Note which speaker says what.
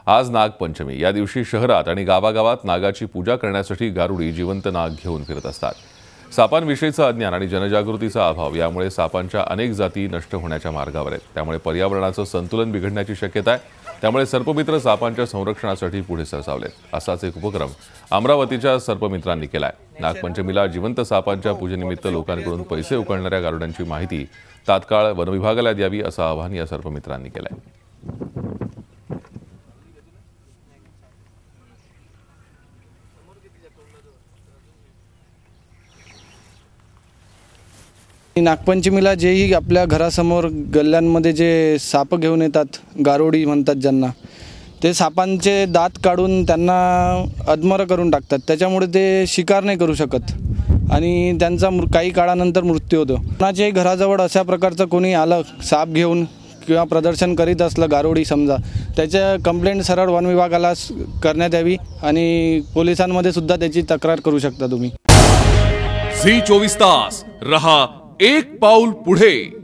Speaker 1: आज नागपंचमी। या दिवशी शहरात आणि गावागावात नागाची पूजा करण्यासाठी गारुडी जिवंत नाग घेऊन फिरत असतात। सापांविषयीचं अज्ञान आणि जनजागृतीचा अभाव यामुळे सापांच्या अनेक जाती नष्ट होण्याच्या मार्गावर आहेत। त्यामुळे पर्यावरणाचं संतुलन बिघडण्याची शक्यता आहे। त्यामुळे सर्पमित्र सापांच्या संरक्षणासाठी पुढे सरसावलेत। असाच एक उपक्रम अमरावतीच्या सर्पमित्रांनी केलाय। नागपंचमीला जिवंत सापांच्या पूजेनिमित्त लोकांकडून पैसे उकळणाऱ्या गारुड्यांची माहिती तात्काळ वनविभागाला द्यावी असं आवाहन या सर्पमित्रांनी केलंय।
Speaker 2: नागपंचमीला जेही आपल्या घरासमोर गल्ल्यांमध्ये जे साप घेऊन येतात, गारुडी म्हणतात ज्यांना, ते सापांचे दात काढून त्यांना अधमरा करून टाकतात। त्याच्यामुळे ते शिकार नाही करू शकत आणि त्यांचा काही काळानंतर मृत्यू होतो। कोणाच्याही घराजवळ अशा प्रकारचं कोणी आलं साप घेऊन किंवा प्रदर्शन करीत असलं गारुडी समजा, त्याच्या कंप्लेंट सरळ वन विभागाला करण्यात यावी आणि पोलिसांमध्ये सुद्धा त्याची तक्रार करू शकता तुम्ही।
Speaker 3: झी 24 तास रहा एक पाऊल पुढे।